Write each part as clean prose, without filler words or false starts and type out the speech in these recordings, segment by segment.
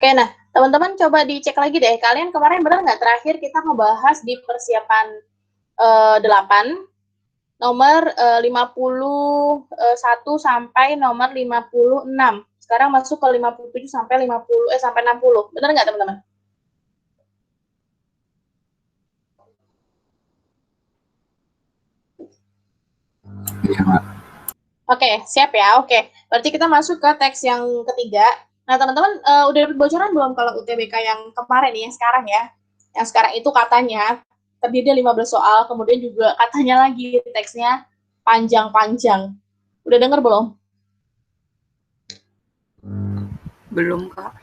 Oke, nah teman-teman coba dicek lagi deh. Kalian kemarin benar nggak terakhir kita ngebahas di persiapan 8, nomor 51 sampai nomor 56. Sekarang masuk ke 57 sampai 60. Benar nggak teman-teman? Iya, Mbak. Oke, siap ya. Oke, berarti kita masuk ke teks yang ketiga. Nah, teman-teman udah dapat bocoran belum kalau UTBK yang kemarin nih, yang sekarang ya? Yang sekarang itu katanya terdiri dari 15 soal, kemudian juga katanya lagi teksnya panjang-panjang. Udah denger belum? Belum, Kak.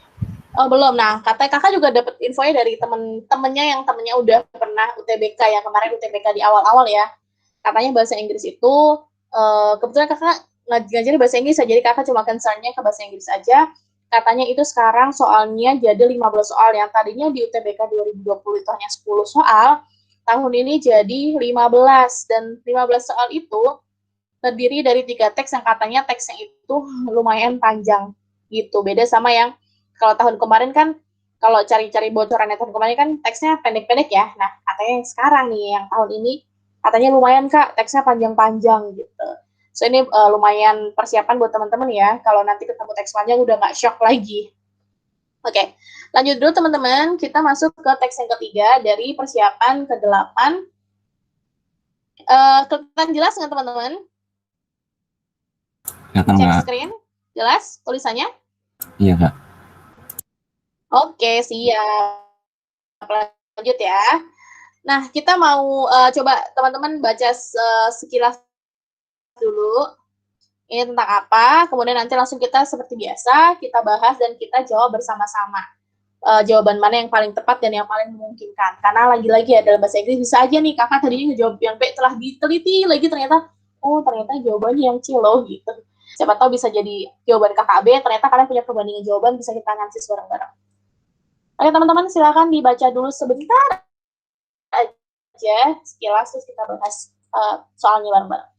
Oh, belum. Nah, katanya kakak juga dapat infonya dari temen-temennya yang temennya udah pernah UTBK, yang kemarin UTBK di awal-awal ya. Katanya bahasa Inggris itu, kebetulan kakak ngajarin bahasa Inggris, jadi kakak cuma concernnya ke bahasa Inggris aja. Katanya itu sekarang soalnya jadi 15 soal, yang tadinya di UTBK 2020 itu hanya 10 soal, tahun ini jadi 15, dan 15 soal itu terdiri dari 3 teks yang katanya teksnya itu lumayan panjang gitu. Beda sama yang kalau tahun kemarin kan, kalau cari-cari bocorannya tahun kemarin kan teksnya pendek-pendek ya. Nah, katanya yang sekarang nih, yang tahun ini katanya lumayan Kak, teksnya panjang-panjang gitu. So ini lumayan persiapan buat teman-teman ya, kalau nanti ketemu teks panjang udah nggak shock lagi. Oke, lanjut dulu teman-teman, kita masuk ke teks yang ketiga dari persiapan ke-8. Kelihatan jelas nggak teman-teman? Kelihatan, Cek Mbak. screen, jelas tulisannya? Iya, Kak. Oke, siap. Lanjut ya. Nah, kita mau coba teman-teman baca sekilas dulu. Ini tentang apa, kemudian nanti langsung kita seperti biasa, kita bahas dan kita jawab bersama-sama. Jawaban mana yang paling tepat dan yang paling memungkinkan. Karena lagi-lagi ya, dalam bahasa Inggris bisa aja nih, kakak tadinya ngejawab yang B, telah diteliti lagi ternyata, oh ternyata jawabannya yang C loh, gitu. Siapa tahu bisa jadi jawaban kakak B, ternyata kalian punya perbandingan jawaban, bisa kita analisis bareng-bareng. Oke teman-teman, silakan dibaca dulu sebentar aja sekilas, terus kita bahas soalnya bareng-bareng.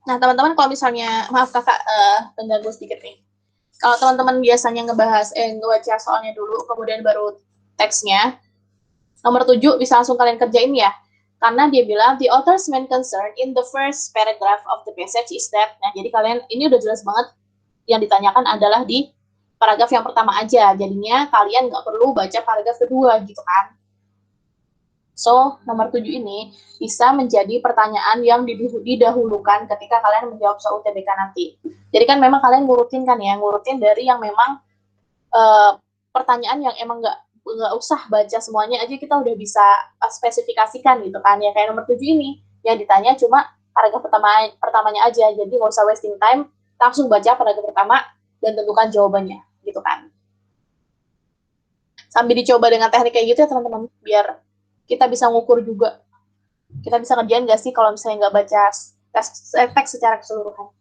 Nah, teman-teman kalau misalnya, maaf kakak pengganggu sedikit nih. Kalau teman-teman biasanya ngebaca soalnya dulu, kemudian baru teksnya, nomor 7 bisa langsung kalian kerjain ya. Karena dia bilang, the author's main concern in the first paragraph of the passage is that, nah jadi kalian, ini udah jelas banget, yang ditanyakan adalah di paragraf yang pertama aja, jadinya kalian nggak perlu baca paragraf kedua gitu kan. So, nomor 7 ini bisa menjadi pertanyaan yang didahulukan ketika kalian menjawab soal UTBK nanti. Jadi kan memang kalian ngurutin kan ya, ngurutin dari yang memang pertanyaan yang emang nggak usah baca semuanya aja, kita udah bisa spesifikasikan gitu kan ya, kayak nomor 7 ini yang ditanya cuma paragraf pertamanya aja, jadi nggak usah wasting time, langsung baca paragraf pertama dan tentukan jawabannya gitu kan. Sambil dicoba dengan teknik kayak gitu ya teman-teman, biar kita bisa ngukur juga, kita bisa ngerjain nggak sih kalau misalnya nggak baca teks secara keseluruhan.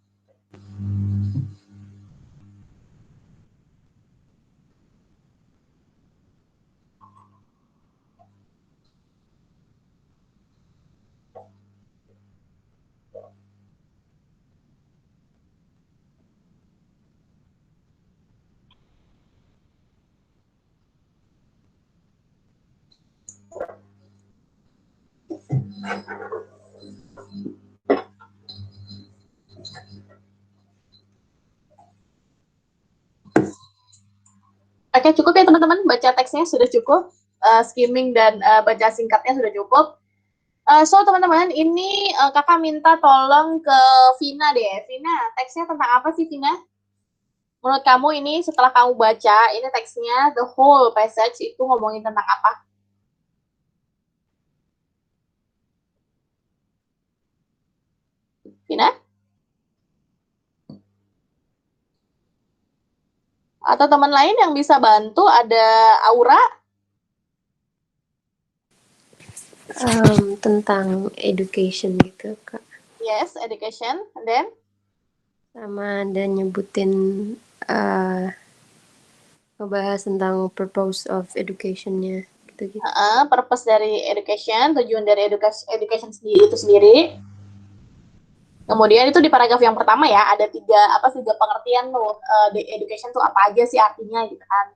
Oke, cukup ya teman-teman, baca teksnya sudah cukup, skimming dan baca singkatnya sudah cukup. So teman-teman, ini kakak minta tolong ke Vina deh. Vina, teksnya tentang apa sih Vina? Menurut kamu ini setelah kamu baca, ini teksnya, the whole passage itu ngomongin tentang apa? Vina? Atau teman lain yang bisa bantu, ada Aura? Tentang education gitu, Kak. Yes, education. And then? Sama ada nyebutin ngebahas tentang purpose of education-nya gitu-gitu. Purpose dari education, tujuan dari education sendiri itu sendiri. Kemudian itu di paragraf yang pertama ya, ada tiga pengertian tuh, education tuh apa aja sih artinya gitu kan.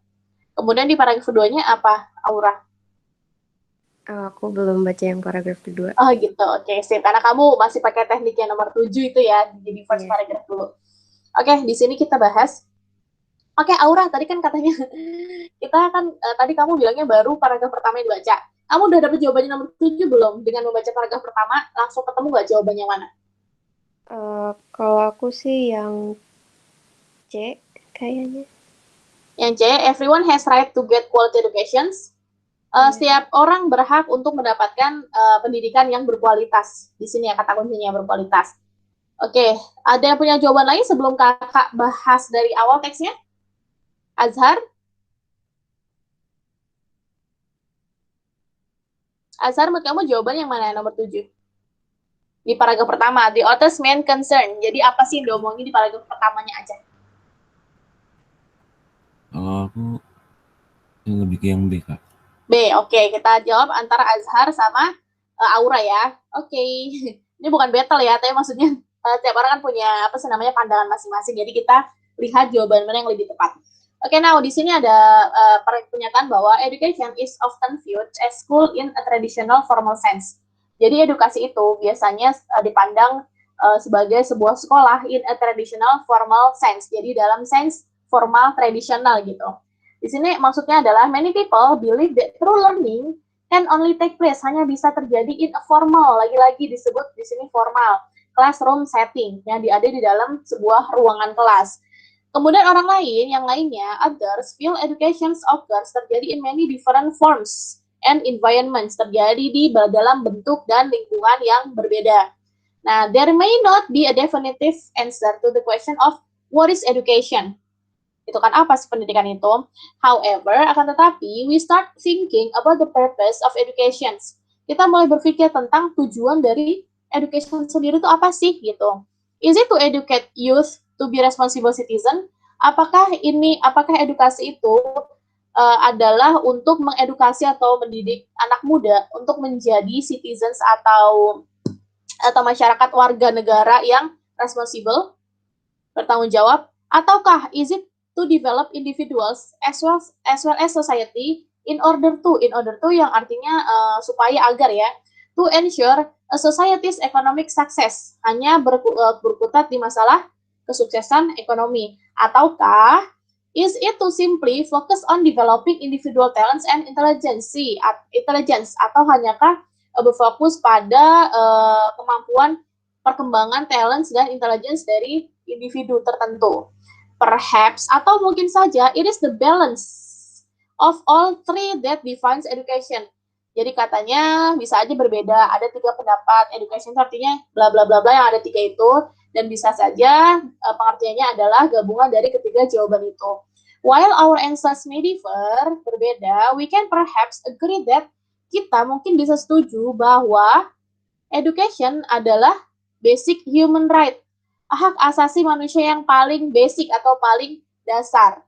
Kemudian di paragraf keduanya apa, Aura? Aku belum baca yang paragraf kedua. Oh gitu, oke sip. Karena kamu masih pakai teknik yang nomor 7 itu ya, jadi first paragraph dulu. Oke, di sini kita bahas. Oke, Aura, tadi kan katanya, tadi kamu bilangnya baru paragraf pertama yang dibaca. Kamu udah dapet jawabannya nomor 7 belum? Dengan membaca paragraf pertama, langsung ketemu nggak jawabannya mana? Kalau aku sih yang C kayaknya. Yang C, everyone has right to get quality educations. Setiap orang berhak untuk mendapatkan pendidikan yang berkualitas. Di sini ya kata kuncinya berkualitas. Oke, ada yang punya jawaban lain sebelum kakak bahas dari awal teksnya? Azhar? Azhar, menurut kamu jawaban yang mana, nomor 7? Di paragraf pertama, the author's main concern. Jadi apa sih yang diomongin di paragraf pertamanya aja? Kalau aku lebih ke yang B, Kak. B, oke. Kita jawab antara Azhar sama Aura ya. Oke. Ini bukan battle ya, tapi maksudnya tiap orang kan punya pandangan masing-masing. Jadi kita lihat jawaban mana yang lebih tepat. Oke, now di sini ada pernyataan bahwa education is often viewed as school in a traditional formal sense. Jadi edukasi itu biasanya dipandang sebagai sebuah sekolah in a traditional formal sense. Jadi dalam sense formal tradisional gitu. Di sini maksudnya adalah many people believe that true learning can only take place, hanya bisa terjadi in a formal, lagi-lagi disebut di sini formal, classroom setting, yang ada di dalam sebuah ruangan kelas. Kemudian orang lain, yang lainnya, others feel education occurs terjadi in many different forms and environments, terjadi di dalam bentuk dan lingkungan yang berbeda. Nah, there may not be a definitive answer to the question of what is education. Itu kan apa sih pendidikan itu? However, akan tetapi, we start thinking about the purpose of education. Kita mulai berpikir tentang tujuan dari education sendiri itu apa sih gitu. Is it to educate youth to be responsible citizen? Apakah edukasi itu adalah untuk mengedukasi atau mendidik anak muda untuk menjadi citizens atau masyarakat warga negara yang responsible, bertanggung jawab, ataukah is it to develop individuals as well as society in order to yang artinya supaya agar ya, to ensure a society's economic success, hanya berkutat di masalah kesuksesan ekonomi, ataukah is it to simply focus on developing individual talents and intelligence, atau hanyakah berfokus pada kemampuan perkembangan talents dan intelligence dari individu tertentu. Perhaps, atau mungkin saja, it is the balance of all three that defines education. Jadi katanya bisa aja berbeda, ada 3 pendapat, education artinya bla bla bla bla yang ada 3 itu, dan bisa saja pengertiannya adalah gabungan dari ketiga jawaban itu. While our answers may differ, berbeda, we can perhaps agree that kita mungkin bisa setuju bahwa education adalah basic human right, hak asasi manusia yang paling basic atau paling dasar.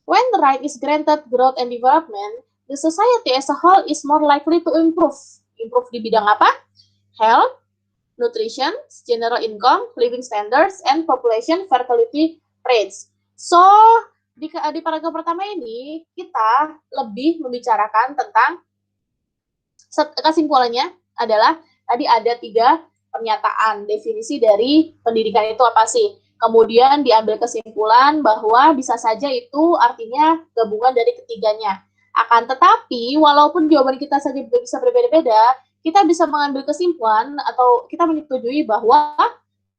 When the right is granted growth and development, the society as a whole is more likely to improve. Improve di bidang apa? Health, nutrition, general income, living standards, and population fertility rates. So, di paragraf pertama ini, kita lebih membicarakan tentang kesimpulannya adalah Tadi ada 3 pernyataan, definisi dari pendidikan itu apa sih. Kemudian diambil kesimpulan bahwa bisa saja itu artinya gabungan dari ketiganya. Akan tetapi, walaupun jawaban kita saja bisa berbeda-beda, kita bisa mengambil kesimpulan atau kita menyetujui bahwa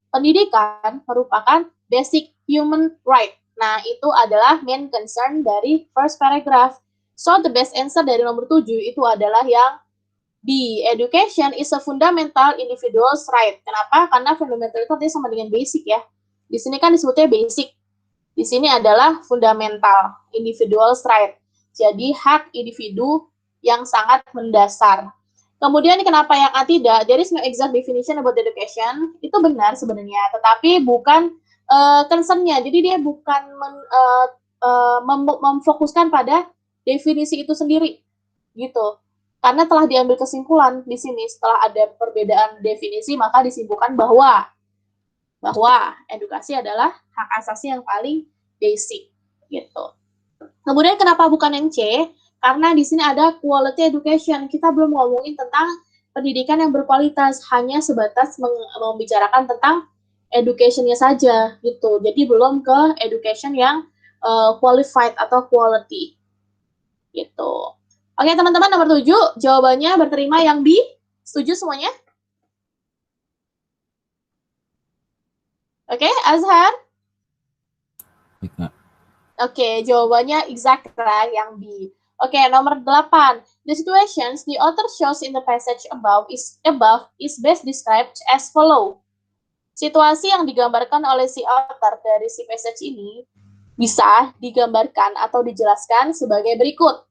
pendidikan merupakan basic human right. Nah, itu adalah main concern dari first paragraph. So, the best answer dari nomor 7 itu adalah yang B. Education is a fundamental individual's right. Kenapa? Karena fundamental itu artinya sama dengan basic ya. Di sini kan disebutnya basic. Di sini adalah fundamental, individual's right. Jadi, hak individu yang sangat mendasar. Kemudian kenapa yang A tidak? There is no exact definition about education. Itu benar sebenarnya, tetapi bukan concern-nya. Jadi dia bukan memfokuskan pada definisi itu sendiri, gitu. Karena telah diambil kesimpulan di sini setelah ada perbedaan definisi, maka disimpulkan bahwa edukasi adalah hak asasi yang paling basic, gitu. Kemudian kenapa bukan yang C? Karena di sini ada quality education. Kita belum ngomongin tentang pendidikan yang berkualitas, hanya sebatas membicarakan tentang education-nya saja, gitu. Jadi belum ke education yang qualified atau quality, gitu. Oke, teman-teman, nomor 7, jawabannya berterima yang B. Setuju semuanya? Oke, Azhar? Baik, Kak. Oke, jawabannya exact yang B. Oke, nomor 8. The situations the author shows in the passage above is best described as follow. Situasi yang digambarkan oleh si author dari si passage ini bisa digambarkan atau dijelaskan sebagai berikut.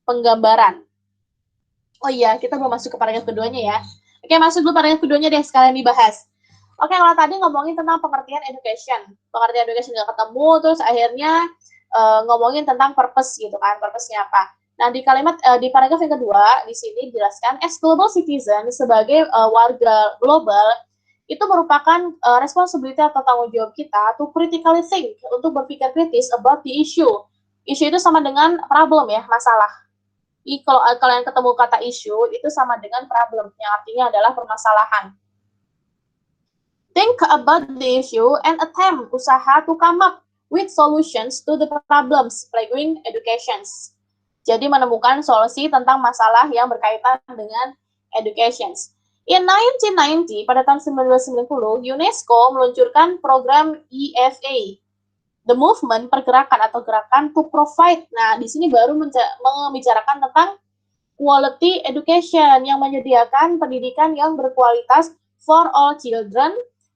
Penggambaran. Oh iya, kita belum masuk ke paragraf keduanya ya. Oke, masuk dulu paragraf keduanya deh, sekalian dibahas. Oke, kalau tadi ngomongin tentang pengertian education. Pengertian education nggak ketemu, terus akhirnya ngomongin tentang purpose gitu kan, purpose-nya apa. Nah, di paragraf yang kedua, di sini dijelaskan, as global citizen, sebagai warga global, itu merupakan responsibility atau tanggung jawab kita to critically think, untuk berpikir kritis about the issue. Issue itu sama dengan problem ya, masalah. Kalau kalian ketemu kata issue, itu sama dengan problem, yang artinya adalah permasalahan. Think about the issue and attempt usaha to come up with solutions to the problems plaguing educations. Jadi menemukan solusi tentang masalah yang berkaitan dengan educations. In 1990, pada tahun 1990, UNESCO meluncurkan program EFA, the movement, pergerakan atau gerakan to provide. Nah, di sini baru membicarakan tentang quality education, yang menyediakan pendidikan yang berkualitas for all children,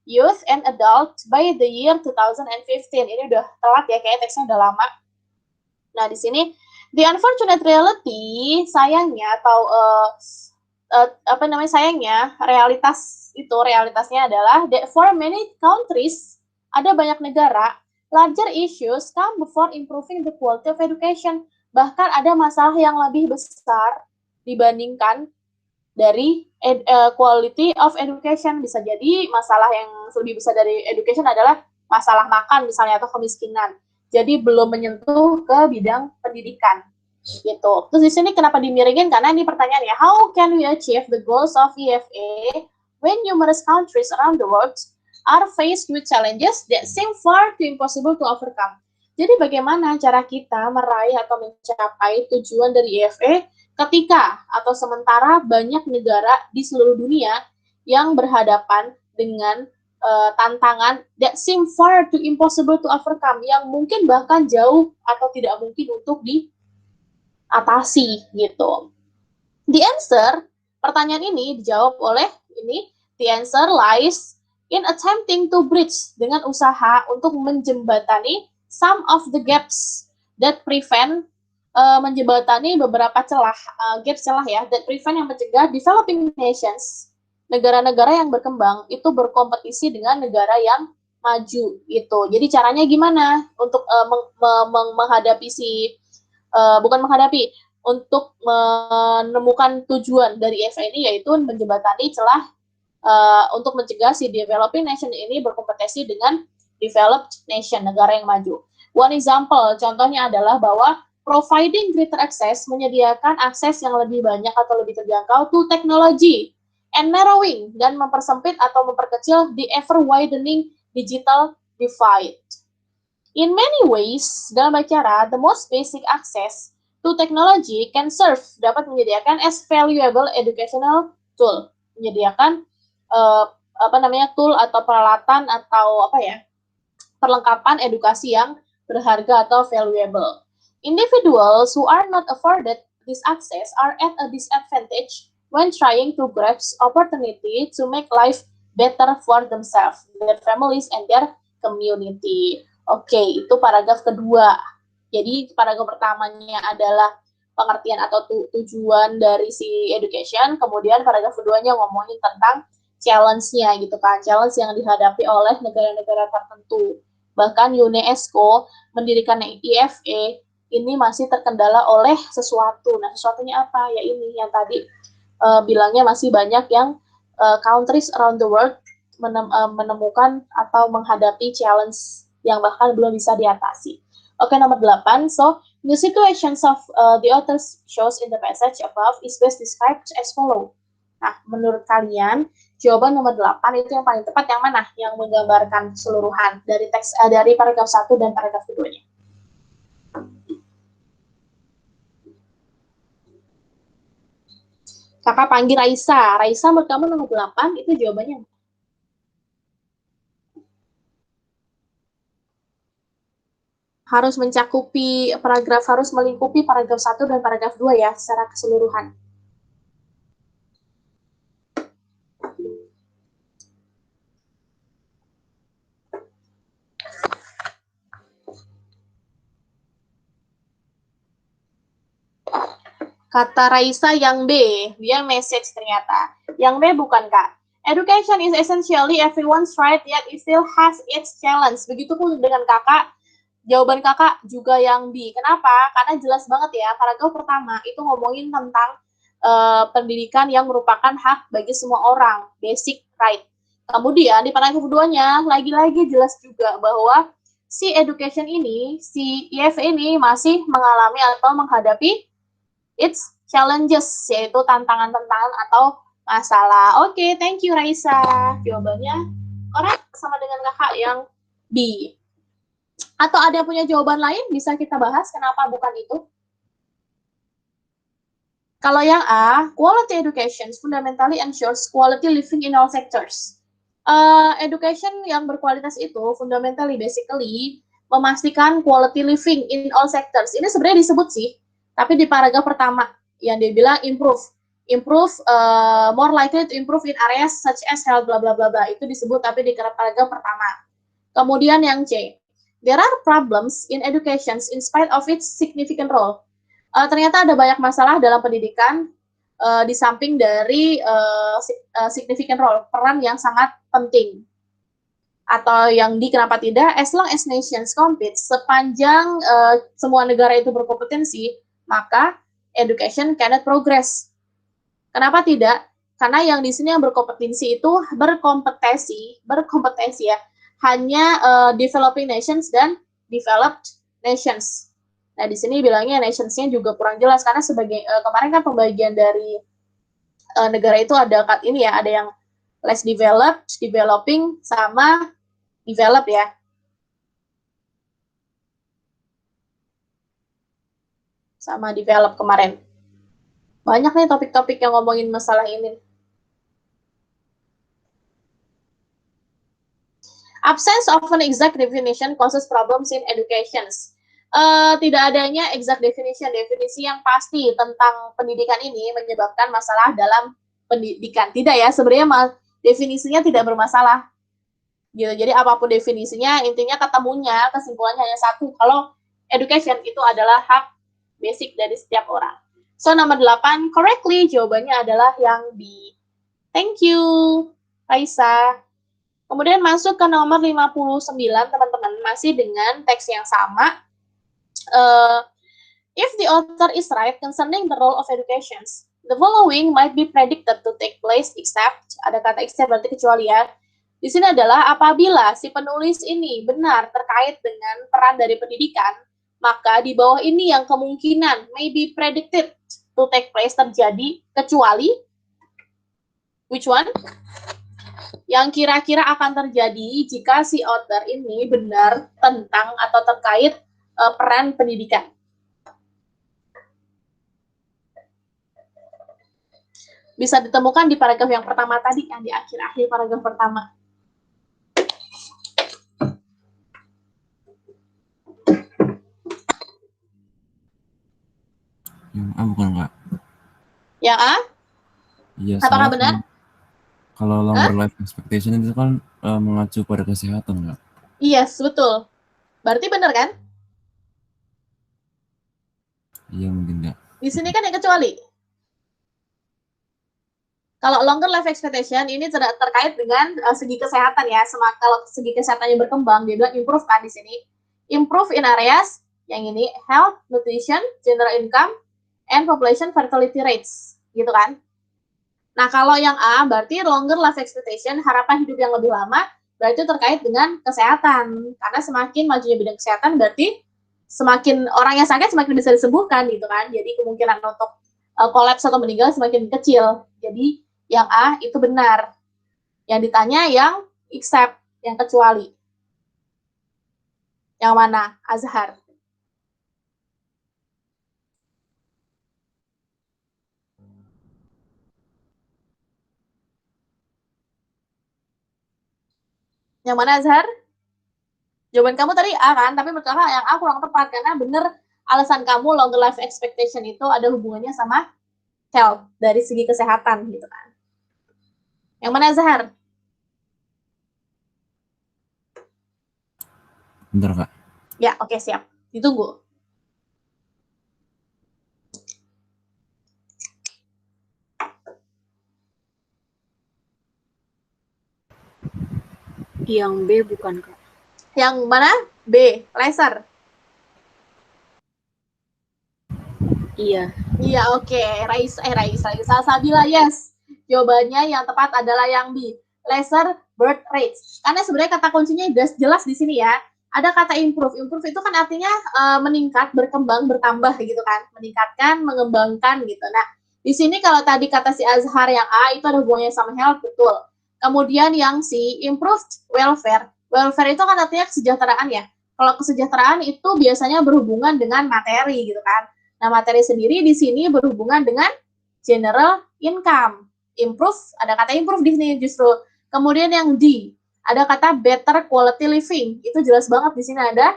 youth, and adults by the year 2015. Ini udah telat ya, kayaknya teksnya udah lama. Nah, di sini, the unfortunate reality, sayangnya, atau realitasnya adalah that for many countries, ada banyak negara, larger issues come before improving the quality of education. Bahkan ada masalah yang lebih besar dibandingkan dari quality of education. Bisa jadi masalah yang lebih besar dari education adalah masalah makan misalnya, atau kemiskinan. Jadi belum menyentuh ke bidang pendidikan, gitu. Terus di sini kenapa dimiringin? Karena ini pertanyaannya, how can we achieve the goals of EFA when numerous countries around the world are faced with challenges that seem far too impossible to overcome? Jadi bagaimana cara kita meraih atau mencapai tujuan dari EFA ketika atau sementara banyak negara di seluruh dunia yang berhadapan dengan tantangan that seem far too impossible to overcome, yang mungkin bahkan jauh atau tidak mungkin untuk diatasi, gitu. The answer, pertanyaan ini dijawab oleh ini, the answer lies in attempting to bridge, dengan usaha untuk menjembatani some of the gaps that prevent, menjembatani beberapa celah ya, that prevent, yang mencegah developing nations, negara-negara yang berkembang itu berkompetisi dengan negara yang maju, gitu. Jadi caranya gimana untuk menghadapi untuk menemukan tujuan dari EFA ini, yaitu menjembatani celah untuk mencegah si developing nation ini berkompetisi dengan developed nation, negara yang maju. One example, contohnya adalah bahwa providing greater access, menyediakan akses yang lebih banyak atau lebih terjangkau to technology and narrowing, dan mempersempit atau memperkecil the ever-widening digital divide. In many ways, dalam banyak cara, the most basic access to technology can serve, dapat menyediakan as valuable educational tool, menyediakan tool atau peralatan atau perlengkapan edukasi yang berharga atau valuable. Individuals who are not afforded this access are at a disadvantage when trying to grasp opportunity to make life better for themselves, their families, and their community. Oke, itu paragraf kedua. Jadi paragraf pertamanya adalah pengertian atau tujuan dari si education, kemudian paragraf keduanya ngomongin tentang challenge-nya gitu kan, challenge yang dihadapi oleh negara-negara tertentu. Bahkan UNESCO mendirikan IFE ini masih terkendala oleh sesuatu. Nah, sesuatunya apa? Ya ini yang tadi bilangnya masih banyak yang countries around the world menemukan atau menghadapi challenge yang bahkan belum bisa diatasi. Oke, nomor 8. So, the situations of the author shows in the passage above is best described as follow. Nah, menurut kalian, jawaban nomor 8 itu yang paling tepat yang mana? Yang menggambarkan keseluruhan dari teks dari paragraf 1 dan paragraf keduanya. Kakak panggil Raisa. Raisa, menurut kamu nomor 8 itu jawabannya? Harus mencakupi paragraf, harus melingkupi paragraf 1 dan paragraf 2 ya, secara keseluruhan. Kata Raisa yang B, dia message ternyata. Yang B bukan, Kak. Education is essentially everyone's right, yet it still has its challenge. Begitupun dengan kakak, jawaban kakak juga yang B. Kenapa? Karena jelas banget ya, paragraf pertama itu ngomongin tentang pendidikan yang merupakan hak bagi semua orang, basic right. Kemudian di paragraf keduanya, lagi-lagi jelas juga bahwa si education ini, si IF ini masih mengalami atau menghadapi its challenges, yaitu tantangan-tantangan atau masalah. Oke, thank you Raisa. Jawabannya correct sama dengan kakak yang B. Atau ada punya jawaban lain bisa kita bahas kenapa bukan itu? Kalau yang A, quality education fundamentally ensures quality living in all sectors. Education yang berkualitas itu fundamentally basically memastikan quality living in all sectors. Ini sebenarnya disebut sih, tapi di paragraf pertama yang dia bilang improve more likely to improve in areas such as health bla bla bla bla, itu disebut tapi di paragraf pertama. Kemudian yang C, there are problems in education in spite of its significant role. Ternyata ada banyak masalah dalam pendidikan di samping dari significant role, peran yang sangat penting. Atau yang D, kenapa tidak, as long as nations compete, sepanjang semua negara itu berkompetensi, maka education cannot progress. Kenapa tidak? Karena yang di sini yang berkompetensi itu berkompetisi ya, hanya developing nations dan developed nations. Nah, di sini bilangnya nationsnya juga kurang jelas karena sebagai kemarin kan pembagian dari negara itu ada ini ya, ada yang less developed, developing, sama develop ya. Sama develop kemarin. Banyak nih topik-topik yang ngomongin masalah ini. Absence of an exact definition causes problems in education. Tidak adanya exact definition, definisi yang pasti tentang pendidikan ini menyebabkan masalah dalam pendidikan. Tidak ya, sebenarnya definisinya tidak bermasalah. Gitu. Jadi apapun definisinya, intinya ketemunya, kesimpulannya hanya satu. Kalau education itu adalah hak basic dari setiap orang. So, nomor 8, correctly, jawabannya adalah yang B. Thank you, Raisa. Kemudian masuk ke nomor 59, teman-teman. Masih dengan teks yang sama. If the author is right concerning the role of education, the following might be predicted to take place except, ada kata except berarti kecuali ya. Di sini adalah apabila si penulis ini benar terkait dengan peran dari pendidikan, maka di bawah ini yang kemungkinan may be predicted to take place terjadi kecuali Which one? Yang kira-kira akan terjadi jika si author ini benar tentang atau terkait peran pendidikan. Bisa ditemukan di paragraf yang pertama tadi, yang di akhir-akhir paragraf pertama. Yang A bukan Kak? Yang A? Iya, Apakah soalnya benar? kalau longer life expectation itu kan mengacu pada kesehatan Kak. Yes, betul. Berarti benar kan? Iya mungkin Kak. Di sini kan yang kecuali. Kalau longer life expectation ini terkait dengan segi kesehatan ya. Kalau segi kesehatannya berkembang, dia bilang improve kan di sini. Improve in areas yang ini health, nutrition, general income, and population fertility rates, gitu kan? Nah kalau yang A berarti longer life expectation, harapan hidup yang lebih lama, berarti terkait dengan kesehatan. Karena semakin majunya bidang kesehatan berarti semakin orang yang sakit semakin bisa disembuhkan gitu kan. Jadi kemungkinan untuk kolaps atau meninggal semakin kecil. Jadi yang A itu benar. Yang ditanya yang except, yang kecuali. Yang mana? Azhar. Yang mana Azhar? Jawaban kamu tadi A kan, tapi menurut kakak yang A kurang tepat karena benar alasan kamu longer life expectation itu ada hubungannya sama health dari segi kesehatan gitu kan. Yang mana Azhar? Bentar Kak. Ya, oke siap. Ditunggu. Yang B bukan Kak. Yang mana? B, laser. Iya. Iya, oke. Raisa. Salsabila, yes. Jawabannya yang tepat adalah yang B. Laser birth rates. Karena sebenarnya kata kuncinya jelas di sini ya. Ada kata improve. Improve itu kan artinya meningkat, berkembang, bertambah gitu kan. Meningkatkan, mengembangkan gitu. Nah, di sini kalau tadi kata si Azhar yang A itu ada hubungannya sama health, betul. Kemudian yang C, improved welfare. Welfare itu kan artinya kesejahteraan ya. Kalau kesejahteraan itu biasanya berhubungan dengan materi gitu kan. Nah, materi sendiri di sini berhubungan dengan general income. Improve, ada kata improve di sini justru. Kemudian yang D, ada kata better quality living. Itu jelas banget di sini ada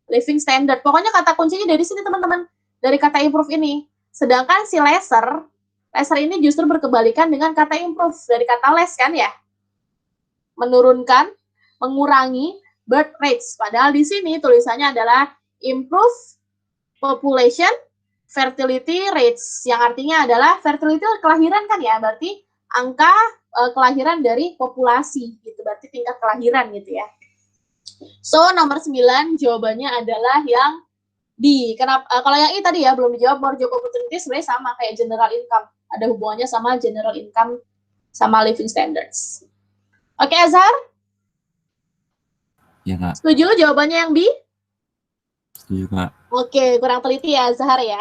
living standard. Pokoknya kata kuncinya dari sini teman-teman. Dari kata improve ini. Sedangkan si laser ini justru berkebalikan dengan kata improve. Dari kata less kan ya. Menurunkan, mengurangi birth rates. Padahal di sini tulisannya adalah improve population fertility rates, yang artinya adalah fertility kelahiran kan ya, berarti angka kelahiran dari populasi gitu, berarti tingkat kelahiran gitu ya. So nomor 9 jawabannya adalah yang D. Kenapa? Kalau yang I tadi ya belum dijawab, more job opportunity sebenarnya sama kayak general income, ada hubungannya sama general income sama living standards. Oke Azhar? Ya Kak. Setuju jawabannya yang B? Setuju Kak. Oke, kurang teliti ya Zahar ya.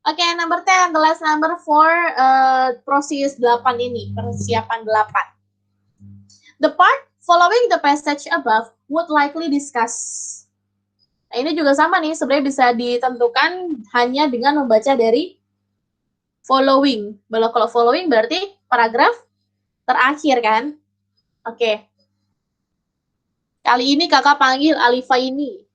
Oke, number 10, the last number for proses 8 ini, persiapan 8. The part following the passage above would likely discuss. Nah, ini juga sama nih, sebenarnya bisa ditentukan hanya dengan membaca dari following. Kalau following berarti paragraf terakhir kan? Oke. Kali ini kakak panggil Alifa ini.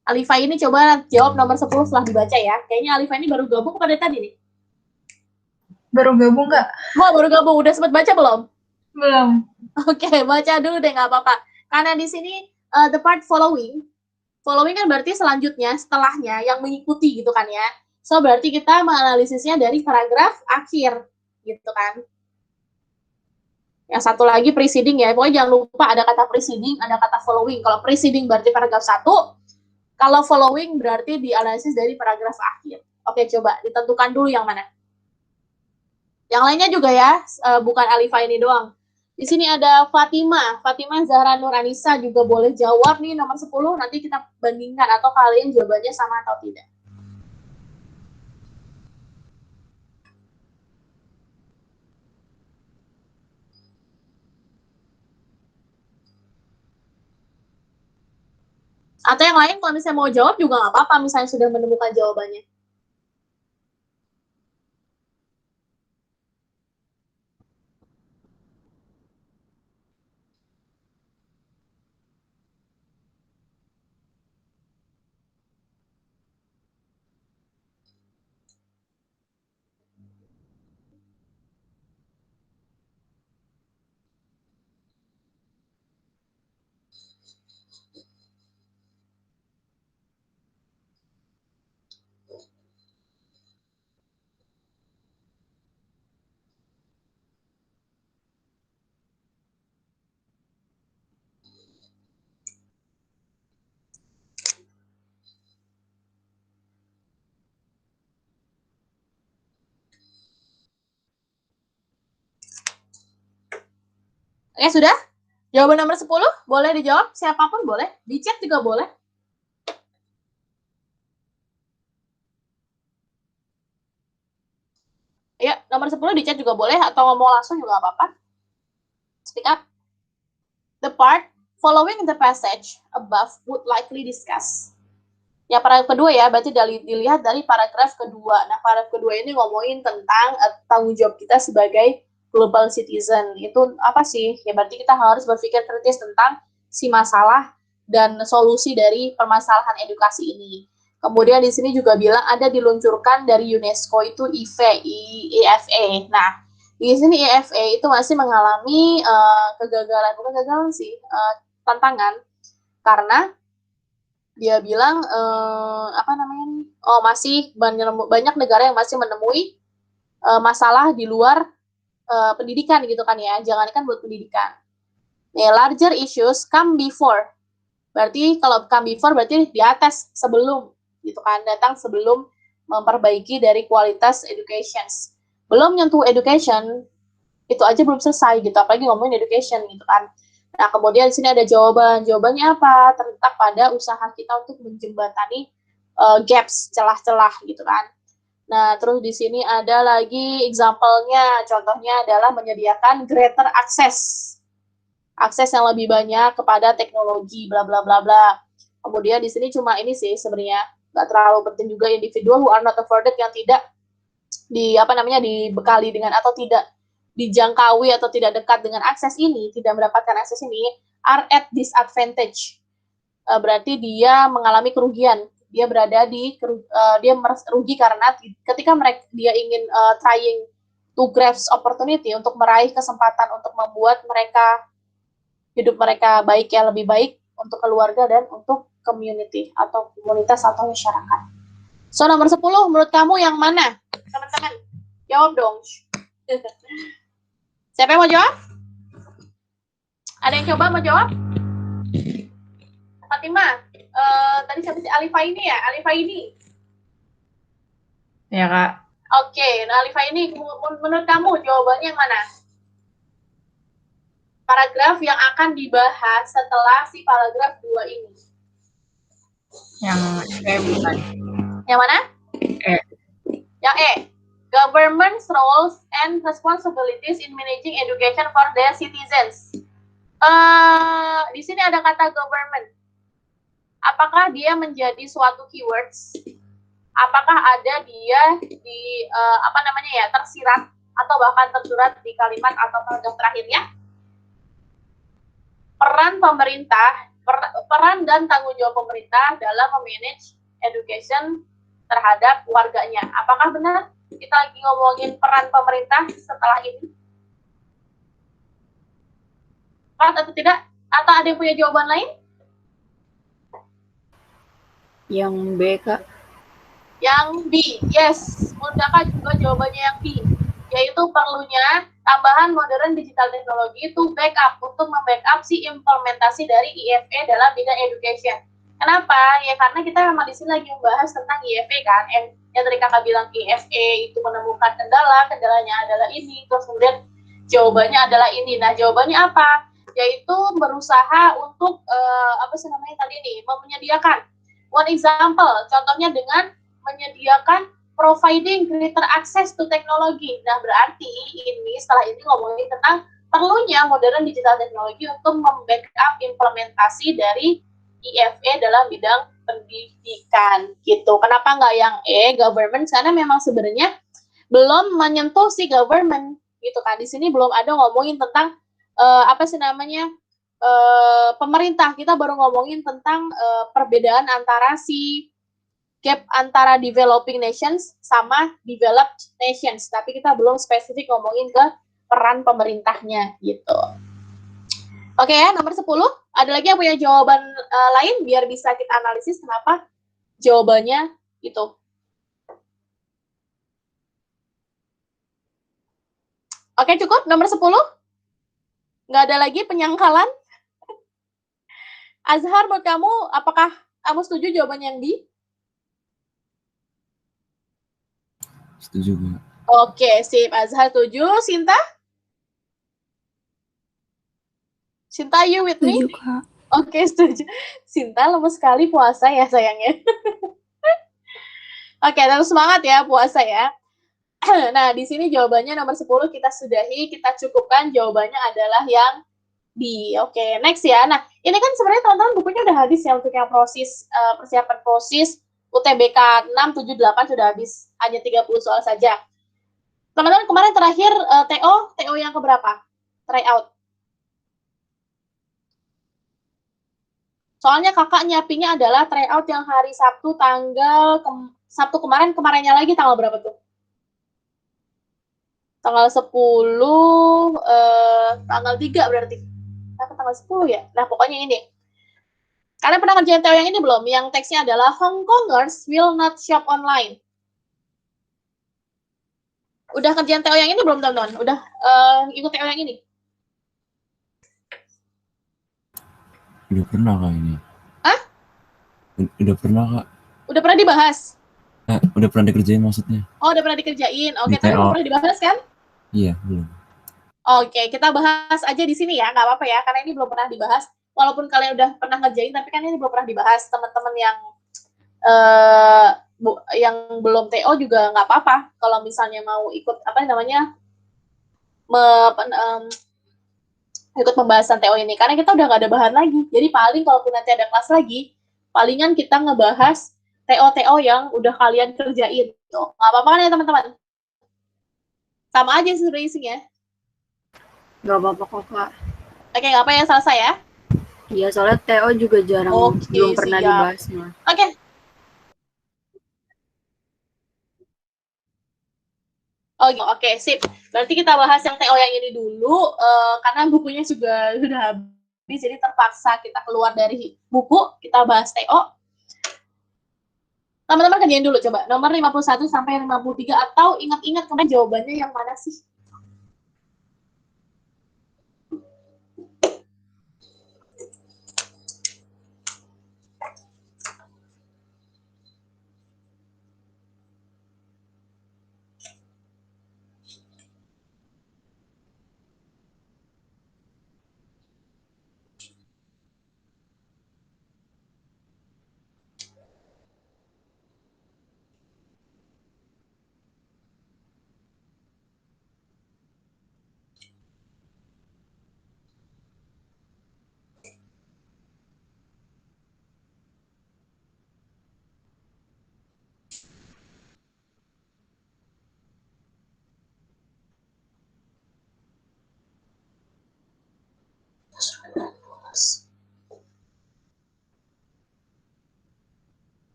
Alifa ini coba jawab nomor 10 setelah dibaca ya. Kayaknya Alifa ini baru gabung pada tadi nih. Baru gabung nggak? Oh, baru gabung. Udah sempat baca belum? Belum. Oke, baca dulu deh, nggak apa-apa. Karena di sini the part following kan berarti selanjutnya, setelahnya, yang mengikuti gitu kan ya. So, berarti kita menganalisisnya dari paragraf akhir gitu kan. Yang satu lagi preceding ya. Pokoknya jangan lupa ada kata preceding, ada kata following. Kalau preceding berarti paragraf 1, kalau following berarti dianalisis dari paragraf akhir. Oke, coba ditentukan dulu yang mana. Yang lainnya juga ya, bukan Alifa ini doang. Di sini ada Fatima Zahra Nur Anissa juga boleh jawab nih nomor 10. Nanti kita bandingkan atau kalian jawabannya sama atau tidak. Atau yang lain kalau misalnya mau jawab juga nggak apa-apa, misalnya sudah menemukan jawabannya. Oke, sudah? Jawaban nomor 10 boleh dijawab, siapapun boleh, di chat juga boleh. Ya, nomor 10 di chat juga boleh, atau ngomong langsung juga apa-apa. Speak up. The part following the passage above would likely discuss. Ya, paragraf kedua ya, berarti dilihat dari paragraf kedua. Nah, paragraf kedua ini ngomongin tentang tanggung jawab kita sebagai global citizen. Itu apa sih? Ya, berarti kita harus berpikir kritis tentang si masalah dan solusi dari permasalahan edukasi ini. Kemudian di sini juga bilang ada diluncurkan dari UNESCO itu IFA. Nah, di sini IFA itu masih mengalami kegagalan, bukan kegagalan sih, tantangan, karena dia bilang masih banyak negara yang masih menemui masalah di luar pendidikan gitu kan ya, jangankan buat pendidikan. Larger issues come before. Berarti kalau come before berarti di atas, sebelum gitu kan, datang sebelum memperbaiki dari kualitas education. Belum nyentuh education, itu aja belum selesai gitu, apalagi ngomongin education gitu kan. Nah, kemudian di sini ada jawaban. Jawabannya apa? Terletak pada usaha kita untuk menjembatani gaps, celah-celah gitu kan. Nah, terus di sini ada lagi example-nya. Contohnya adalah menyediakan greater access. Akses yang lebih banyak kepada teknologi, bla bla bla bla. Kemudian di sini cuma ini sih sebenarnya, nggak terlalu penting juga, individual who are not afforded, yang tidak dibekali dengan atau tidak dijangkaui atau tidak dekat dengan akses ini, tidak mendapatkan akses ini, are at disadvantage. Berarti dia mengalami kerugian. Dia berada di dia merugi karena ketika dia ingin trying to grasp opportunity, untuk meraih kesempatan untuk membuat hidup mereka baik, ya lebih baik untuk keluarga dan untuk community atau komunitas atau masyarakat. So, nomor 10 menurut kamu yang mana? Teman-teman, jawab dong. Siapa yang mau jawab? Ada yang coba mau jawab? Fatima, tadi siapa sih? Alifa ini ya? Alifa ini. Ya, Kak. Oke, nah Alifa ini, menurut kamu jawabannya yang mana? Paragraf yang akan dibahas setelah si paragraf 2 ini. Yang bukan. Yang mana? Yang Government's roles and responsibilities in managing education for their citizens. Di sini ada kata government. Apakah dia menjadi suatu keywords? Apakah ada dia di tersirat atau bahkan tersurat di kalimat atau paragraf terakhirnya? Peran dan tanggung jawab pemerintah dalam memanage education terhadap warganya. Apakah benar kita lagi ngomongin peran pemerintah setelah ini? Atau tidak? Atau ada yang punya jawaban lain? Yang B, Kak. Yang B, yes. Menurut Kakak juga jawabannya yang B, yaitu perlunya tambahan modern digital teknologi to backup, untuk membackup si implementasi dari IFA dalam bidang education. Kenapa? Ya karena kita memang di sini lagi membahas tentang IFA kan, yang tadi Kakak bilang IFA itu menemukan kendalanya adalah ini, terus kemudian jawabannya adalah ini. Nah, jawabannya apa? Yaitu berusaha untuk menyediakan one example, contohnya dengan menyediakan providing greater access to teknologi. Nah, berarti setelah ini ngomongin tentang perlunya modern digital teknologi untuk membackup implementasi dari IFE dalam bidang pendidikan gitu. Kenapa nggak yang E, government? Karena memang sebenarnya belum menyentuh si government gitu kan. Di sini belum ada ngomongin tentang apa sih namanya pemerintah. Kita baru ngomongin tentang perbedaan antara si gap antara developing nations sama developed nations. Tapi kita belum spesifik ngomongin ke peran pemerintahnya gitu. Oke ya, nomor 10. Ada lagi yang punya jawaban lain biar bisa kita analisis kenapa jawabannya itu. Oke, cukup. Nomor 10. Nggak ada lagi penyangkalan. Azhar, menurut kamu, apakah kamu setuju jawaban yang D? Setuju, Kak. Oke, sip. Azhar setuju. Sinta? Sinta, you with me? Setuju, Kak. Oke, setuju. Sinta lemes sekali puasa ya, sayangnya. Oke, terus semangat ya puasa ya. Nah, di sini jawabannya nomor 10 kita sudahi, kita cukupkan jawabannya adalah yang B. Oke, next ya. Nah, ini kan sebenarnya teman-teman bukunya udah habis ya untuk yang proses persiapan proses UTBK 6, 7, 8 sudah habis. Hanya 30 soal saja. Teman-teman kemarin terakhir TO yang keberapa? Tryout. Soalnya kakak nyiapinnya adalah tryout yang hari Sabtu Sabtu kemarinnya lagi tanggal berapa tuh? Tanggal 10, tanggal 3 berarti. Nah, tanggal 10 ya? Nah, pokoknya ini. Kalian pernah ngerjain TO yang ini belum? Yang teksnya adalah Hong Kongers will not shop online. Udah kerjaan TO yang ini belum, teman-teman? Udah ikut TO yang ini? Udah pernah, Kak, ini. Hah? Udah pernah, Kak. Udah pernah dibahas? Udah pernah dikerjain maksudnya. Oh, udah pernah dikerjain. Oke, Di tapi TO. belum pernah dibahas kan? Iya, belum. Oke, kita bahas aja di sini ya, nggak apa-apa ya, karena ini belum pernah dibahas. Walaupun kalian udah pernah ngerjain, tapi kan ini belum pernah dibahas. Teman-teman yang belum TO juga nggak apa-apa. Kalau misalnya mau ikut ikut pembahasan TO ini, karena kita udah nggak ada bahan lagi. Jadi paling kalaupun nanti ada kelas lagi, palingan kita ngebahas TO yang udah kalian kerjain. Tuh, nggak apa-apa kan ya teman-teman? Sama aja sebenarnya isinya. Gak apa-apa kok, Kak. Oke, nggak apa ya, selesai ya? Iya, soalnya TO juga belum pernah siap. dibahas mah. Oke. Oke, sip. Berarti kita bahas yang TO yang ini dulu, karena bukunya sudah habis, jadi terpaksa kita keluar dari buku, kita bahas TO. Teman-teman kerjain dulu coba, nomor 51 sampai 53, atau ingat-ingat kemarin jawabannya yang mana sih?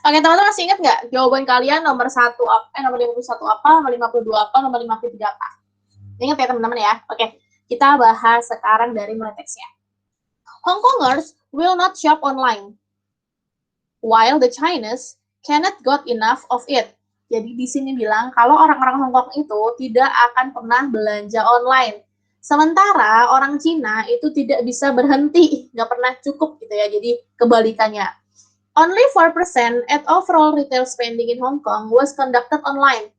Oke, teman-teman masih ingat nggak jawaban kalian nomor 1 apa, nomor 51 apa, nomor 52 apa, nomor 53 apa? Ingat ya teman-teman ya. Oke, kita bahas sekarang dari mulai teksnya. Hong Kongers will not shop online, while the Chinese cannot got enough of it. Jadi di sini bilang kalau orang-orang Hong Kong itu tidak akan pernah belanja online. Sementara orang Cina itu tidak bisa berhenti, nggak pernah cukup gitu ya. Jadi kebalikannya. Only 4% at overall retail spending in Hong Kong was conducted online.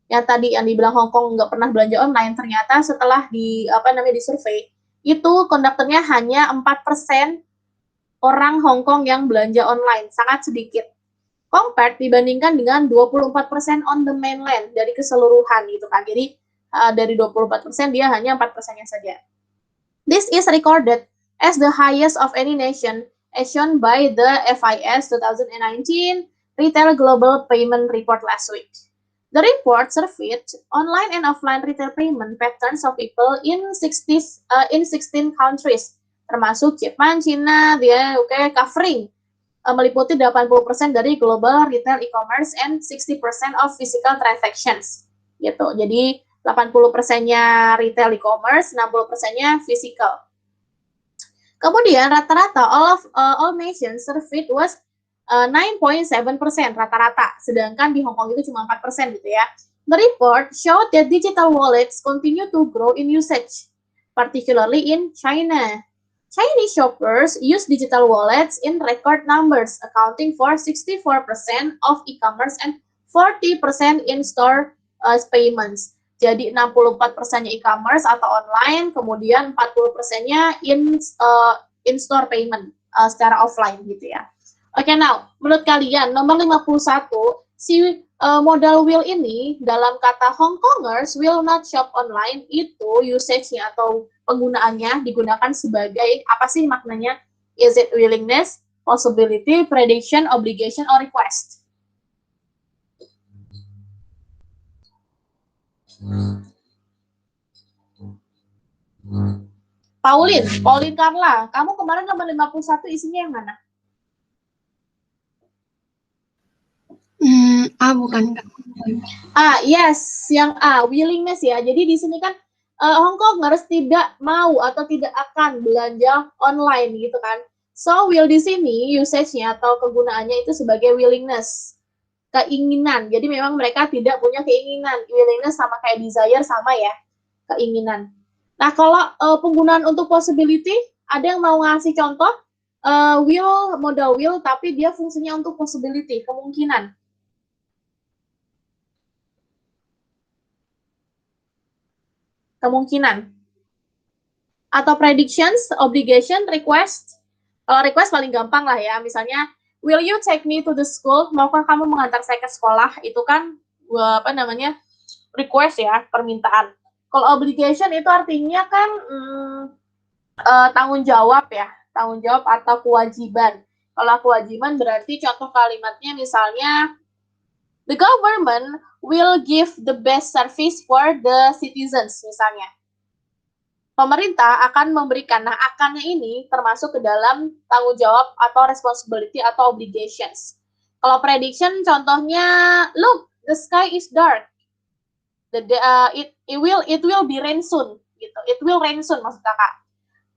Yang tadi yang dibilang Hong Kong nggak pernah belanja online, ternyata setelah di survei itu konduktornya hanya 4% orang Hong Kong yang belanja online, sangat sedikit. Compared dibandingkan dengan 24% on the mainland dari keseluruhan gitu kan. Jadi dari 24% dia hanya 4%-nya saja. This is recorded as the highest of any nation as shown by the FIS 2019 Retail Global Payment Report last week. The report surveyed online and offline retail payment patterns of people in 16 countries, termasuk Jepang, China, dia covering meliputi 80% dari global retail e-commerce and 60% of physical transactions. Gitu. Jadi 80%-nya retail e-commerce, 60%-nya physical. Kemudian rata-rata all nations surveyed was 9.7% rata-rata, sedangkan di Hong Kong itu cuma 4% gitu ya. The report showed that digital wallets continue to grow in usage, particularly in China. Chinese shoppers use digital wallets in record numbers, accounting for 64% of e-commerce and 40% in-store payments. Jadi 64%-nya e-commerce atau online, kemudian 40%-nya in-store payment secara offline gitu ya. Oke, now, menurut kalian nomor 51, si modal will ini dalam kata Hong Kongers will not shop online itu usage-nya atau penggunaannya digunakan sebagai apa sih maknanya? Is it willingness, possibility, prediction, obligation, or request? Pauline Carla, kamu kemarin nomor 51 isinya yang mana? Bukan Kak. Yes, yang A, willingness ya. Jadi di sini kan Hong Kongers tidak mau atau tidak akan belanja online gitu kan. So will di sini usage-nya atau kegunaannya itu sebagai willingness, keinginan. Jadi memang mereka tidak punya keinginan. Willingness sama kayak desire sama ya, keinginan. Nah kalau penggunaan untuk possibility, ada yang mau ngasih contoh? Modal will tapi dia fungsinya untuk possibility, kemungkinan. Atau predictions, obligation, request. Kalau request paling gampang lah ya, misalnya will you take me to the school? Maukah kamu mengantar saya ke sekolah? Itu kan request ya, permintaan. Kalau obligation itu artinya kan tanggung jawab ya, tanggung jawab atau kewajiban. Kalau kewajiban berarti contoh kalimatnya misalnya the government will give the best service for the citizens misalnya. Pemerintah akan memberikan, nah akannya ini termasuk ke dalam tanggung jawab atau responsibility atau obligations. Kalau prediction contohnya, look, the sky is dark. It will be rain soon gitu. It will rain soon maksud kakak.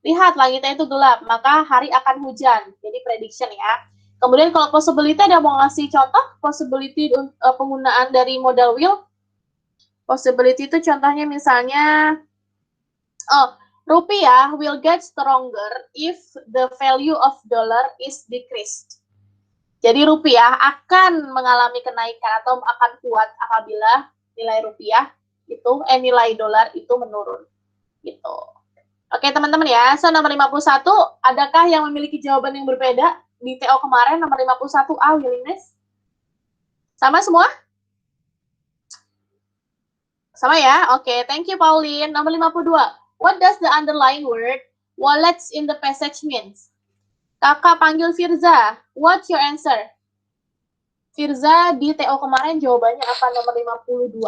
Lihat langitnya itu gelap, maka hari akan hujan. Jadi prediction ya. Kemudian kalau possibility ada mau ngasih contoh possibility penggunaan dari modal will. Possibility itu contohnya misalnya rupiah will get stronger if the value of dollar is decreased. Jadi rupiah akan mengalami kenaikan atau akan kuat apabila nilai rupiah itu nilai dolar itu menurun. Gitu. Oke, teman-teman ya. So nomor 51, adakah yang memiliki jawaban yang berbeda di TO kemarin nomor 51A willingness? Sama semua? Sama ya? Oke, thank you Pauline. Nomor 52. What does the underlying word wallets in the passage means? Kakak panggil Firza. What's your answer? Firza di TO kemarin jawabannya apa nomor 52?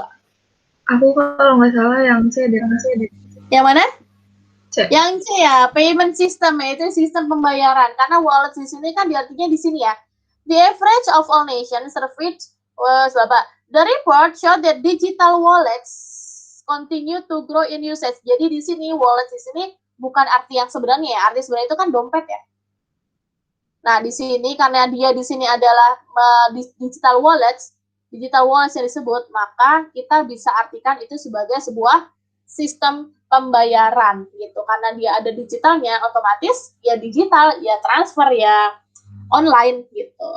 Aku kalau nggak salah yang C deh. Yang mana? C. Yang C ya, payment system ya, itu sistem pembayaran. Karena wallet di sini kan artinya di sini ya. The average of all nations surveyed, the report showed that digital wallets continue to grow in usage. Jadi di sini wallet di sini bukan arti yang sebenarnya ya. Arti sebenarnya itu kan dompet ya. Nah, di sini karena dia di sini adalah digital wallets yang disebut, maka kita bisa artikan itu sebagai sebuah sistem pembayaran gitu. Karena dia ada digitalnya, otomatis ya digital, ya transfer, ya online gitu.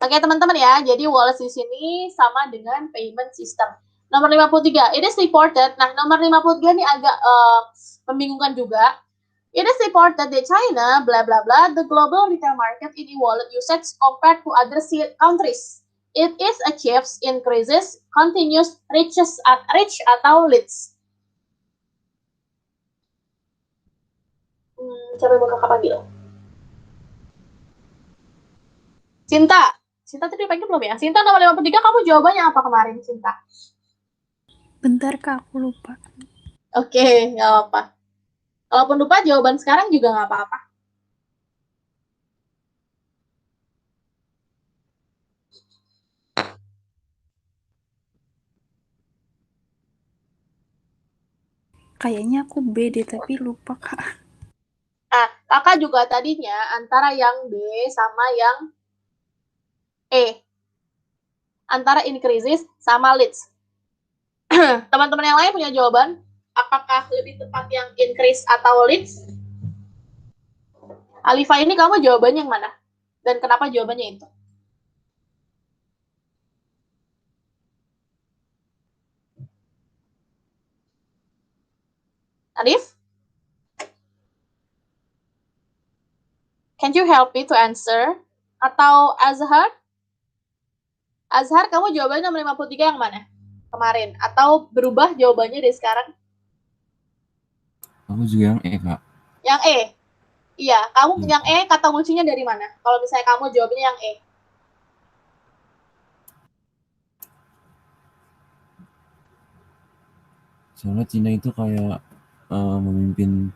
Oke teman-teman ya, jadi wallet di sini sama dengan payment system. Nomor 53, it is reported. Nah, nomor 53 ini agak membingungkan juga. It is reported that China, bla bla bla, the global retail market in e-wallet usage compared to other countries. It is achieves, increases, continues, reach atau leads. Coba buka kakak panggil. Cinta tadi dipanggil belum ya? Cinta nomor 53, kamu jawabannya apa kemarin, Cinta? Bentar Kak, aku lupa. Oke, nggak apa-apa. Kalaupun lupa, jawaban sekarang juga nggak apa-apa. Kayaknya aku B deh, tapi lupa Kak. Nah, kakak juga tadinya antara yang B sama yang E. Antara increases sama leads. Teman-teman yang lain punya jawaban? Apakah lebih tepat yang increase atau leads? Alifa ini kamu jawabannya yang mana? Dan kenapa jawabannya itu? Alif? Can you help me to answer? Atau Azhar? Azhar, kamu jawabannya nomor 53 yang mana? Kemarin. Atau berubah jawabannya dari sekarang? Aku juga yang E, Kak. Yang E? Iya, kamu yang E kata kuncinya dari mana? Kalau misalnya kamu jawabnya yang E. Soalnya Cina itu kayak memimpin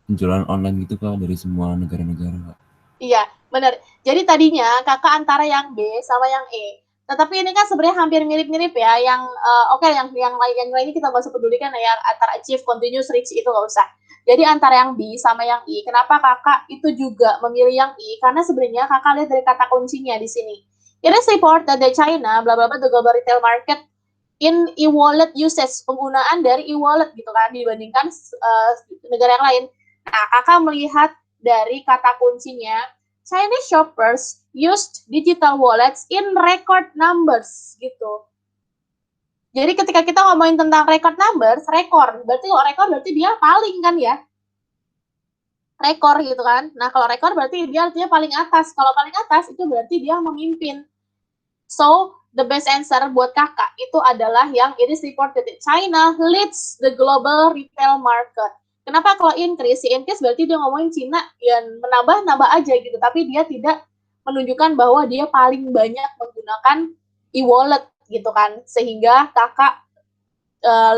penjualan online gitu Kak dari semua negara-negara Kak. Iya, benar. Jadi tadinya kakak antara yang B sama yang E. Tetapi ini kan sebenarnya hampir mirip-mirip ya. Yang yang lain kita nggak usah pedulikan ya. Yang antara achieve, continuous, reach itu nggak usah. Jadi antara yang B sama yang I. Kenapa kakak itu juga memilih yang I? Karena sebenarnya kakak lihat dari kata kuncinya di sini. It is reported that China, bla bla bla, the global retail market in e-wallet usage, penggunaan dari e-wallet gitu kan dibandingkan negara yang lain. Nah, kakak melihat dari kata kuncinya, Chinese shoppers used digital wallets in record numbers gitu. Jadi ketika kita ngomongin tentang record numbers, berarti kalau rekor berarti dia paling kan ya? Rekor gitu kan. Nah, kalau rekor berarti dia artinya paling atas. Kalau paling atas itu berarti dia memimpin. So, the best answer buat kakak itu adalah yang it is reported that China leads the global retail market. Kenapa kalau increase berarti dia ngomongin Cina yang menambah aja gitu, tapi dia tidak menunjukkan bahwa dia paling banyak menggunakan e-wallet gitu kan, sehingga kakak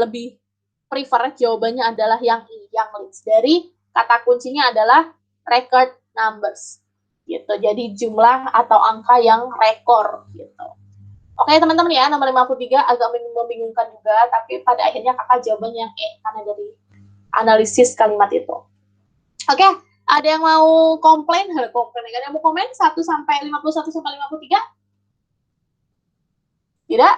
lebih prefer jawabannya adalah yang I, yang leads. Dari kata kuncinya adalah record numbers gitu, jadi jumlah atau angka yang rekor gitu. Oke teman-teman ya, nomor 53 agak membingungkan juga, tapi pada akhirnya kakak jawabannya yang E karena dari analisis kalimat itu. Oke, ada yang mau komplain? Ada yang mau komen 1 sampai 51 sampai 53? Tidak?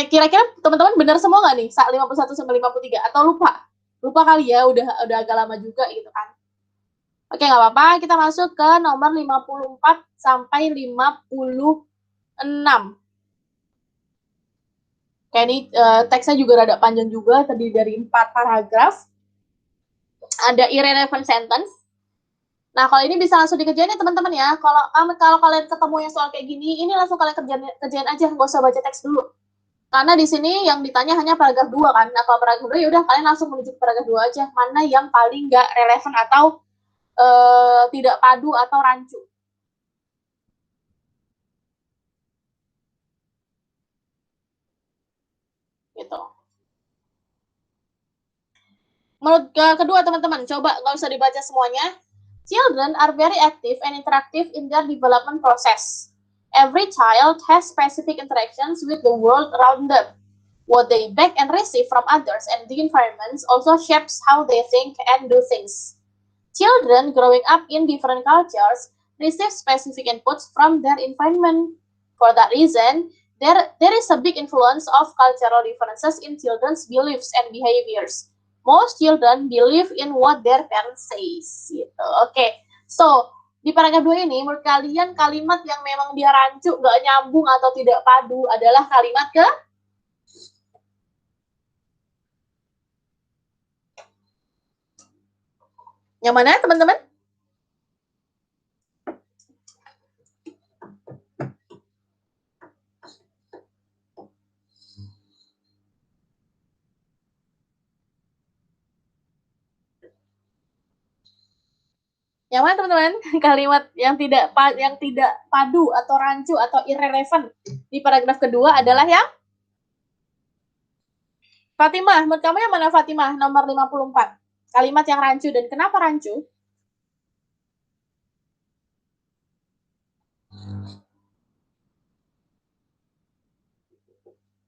Kira-kira teman-teman benar semua nggak nih? 51 sampai 53 atau lupa? Lupa kali ya, udah agak lama juga gitu kan. Oke, nggak apa-apa. Kita masuk ke nomor 54 sampai 56. Oke, ini teksnya juga rada panjang juga, terdiri dari 4 paragraf. Ada irrelevant sentence. Nah, kalau ini bisa langsung dikerjain ya teman-teman ya. Kalau kalian ketemu yang soal kayak gini, ini langsung kalian kerjain aja, nggak usah baca teks dulu. Karena di sini yang ditanya hanya paragraf 2 kan. Nah, kalau paragraf 2 ya udah kalian langsung menuju ke paragraf 2 aja. Mana yang paling nggak relevan atau tidak padu atau rancu. Gitu. Menurut kedua teman-teman, coba nggak usah dibaca semuanya. Children are very active and interactive in their development process. Every child has specific interactions with the world around them. What they beg and receive from others and the environment also shapes how they think and do things. Children growing up in different cultures receive specific inputs from their environment. For that reason, there is a big influence of cultural differences in children's beliefs and behaviors. Most children believe in what their parents say. Gitu. Oke, so di paragraf 2 ini, menurut kalian kalimat yang memang dia rancu, gak nyambung atau tidak padu adalah kalimat ke? Yang mana, teman-teman? Yang mana, teman-teman? Kalimat yang tidak padu atau rancu atau irrelevant di paragraf kedua adalah yang Fatimah. Menurut kamu yang mana, Fatimah? Nomor 54. Kalimat yang rancu, dan kenapa rancu?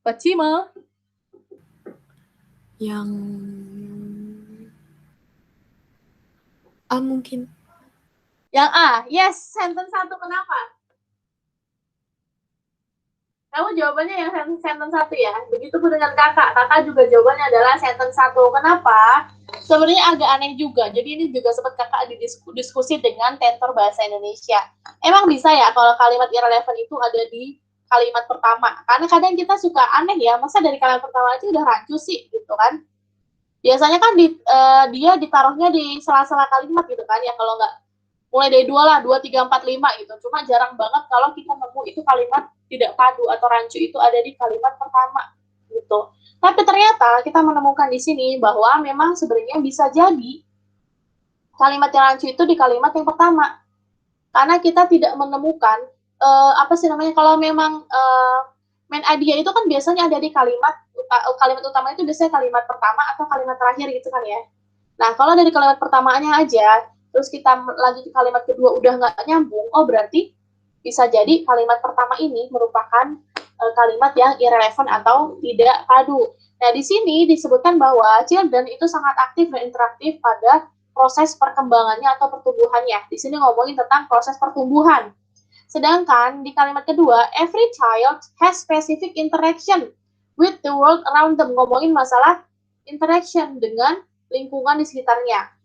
Fatimah. Yang A mungkin. Yang A, yes, sentence 1, kenapa? Kamu jawabannya yang sentence 1 ya? Begitupun dengan kakak juga jawabannya adalah sentence 1. Kenapa? Sebenarnya agak aneh juga, jadi ini juga sempat kakak didiskusi dengan tentor bahasa Indonesia. Emang bisa ya kalau kalimat irrelevant itu ada di kalimat pertama? Karena kadang kita suka aneh ya, masa dari kalimat pertama aja udah rancu sih, gitu kan? Biasanya kan dia ditaruhnya di sela-sela kalimat gitu kan, ya kalau nggak mulai dari 2 lah, 2, 3, 4, 5 gitu. Cuma jarang banget kalau kita nemu itu kalimat tidak padu atau rancu itu ada di kalimat pertama gitu. Tapi ternyata kita menemukan di sini bahwa memang sebenarnya bisa jadi kalimat yang rancu itu di kalimat yang pertama. Karena kita tidak menemukan kalau memang main idea itu kan biasanya ada di kalimat utama itu biasanya kalimat pertama atau kalimat terakhir gitu kan ya. Nah, kalau dari kalimat pertamanya aja terus kita lanjut ke kalimat kedua udah nggak nyambung, oh berarti bisa jadi kalimat pertama ini merupakan kalimat yang irrelevant atau tidak padu. Nah, di sini disebutkan bahwa children itu sangat aktif dan interaktif pada proses perkembangannya atau pertumbuhannya. Di sini ngomongin tentang proses pertumbuhan. Sedangkan di kalimat kedua, every child has specific interaction with the world around them. Ngomongin masalah interaction dengan lingkungan di sekitarnya.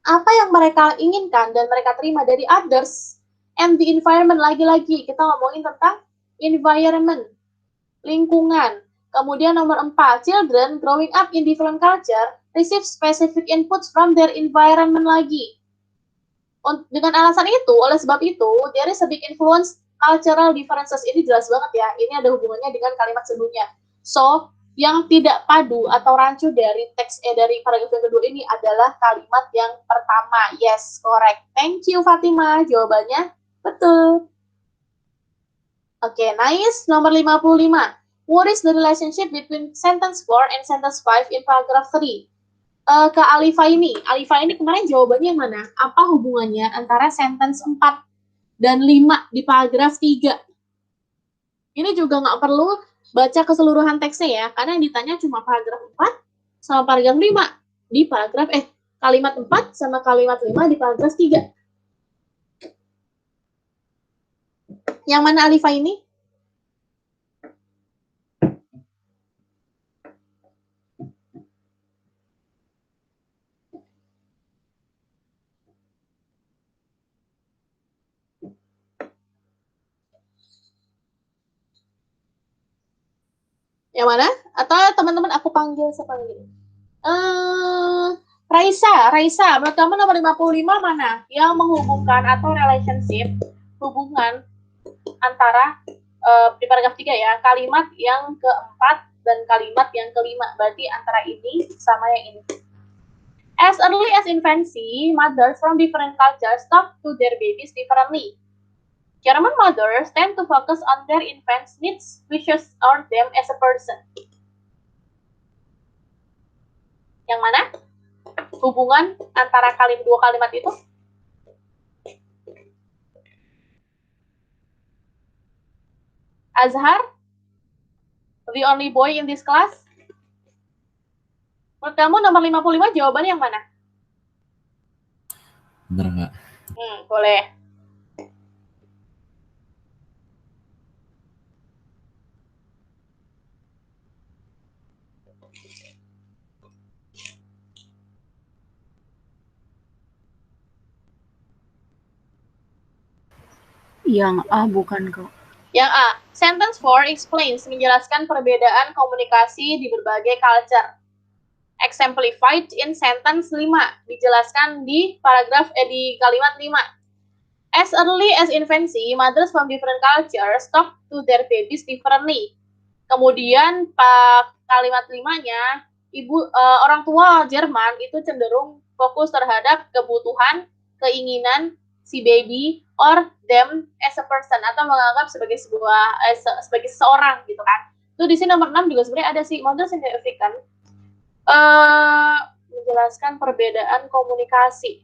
Apa yang mereka inginkan dan mereka terima dari others and the environment, lagi-lagi kita ngomongin tentang environment, lingkungan. Kemudian nomor 4, children growing up in different culture receive specific inputs from their environment lagi. Dengan alasan itu, oleh sebab itu, there is a big influence cultural differences. Ini jelas banget ya, ini ada hubungannya dengan kalimat sebelumnya. So, yang tidak padu atau rancu dari teks dari paragraf yang kedua ini adalah kalimat yang pertama. Yes, correct. Thank you Fatimah. Jawabannya betul. Oke, nice. Nomor 55. What is the relationship between sentence 4 and sentence 5 in paragraph 3? Ke Alifa ini kemarin jawabannya yang mana? Apa hubungannya antara sentence 4 dan 5 di paragraf 3? Ini juga nggak perlu baca keseluruhan teksnya ya, karena yang ditanya cuma paragraf 4 sama paragraf 5 di paragraf kalimat 4 sama kalimat 5 di paragraf 3. Yang mana Alifa ini? Yang mana? Atau teman-teman aku panggil sepanggil. Raisa, menurut kamu nomor 55 mana? Yang menghubungkan atau relationship, hubungan antara di paragraf 3 ya, kalimat yang keempat dan kalimat yang kelima. Berarti antara ini sama yang ini. As early as infancy, mothers from different cultures talk to their babies differently. German mothers tend to focus on their infants' needs, wishes, or them as a person. Yang mana? Hubungan antara dua kalimat itu? Azhar? The only boy in this class? Menurut kamu nomor 55 jawabannya yang mana? Bener nggak? Boleh. Yang A bukan kok. Yang A, sentence 4 explains, menjelaskan perbedaan komunikasi di berbagai culture. Exemplified in sentence 5, dijelaskan di di kalimat 5. As early as infancy, mothers from different cultures talk to their babies differently. Kemudian kalimat 5-nya, orang tua Jerman itu cenderung fokus terhadap kebutuhan, keinginan si baby or them as a person, atau menganggap sebagai sebagai seseorang gitu kan. Itu di sini nomor 6 juga sebenarnya ada sih, model significant menjelaskan perbedaan komunikasi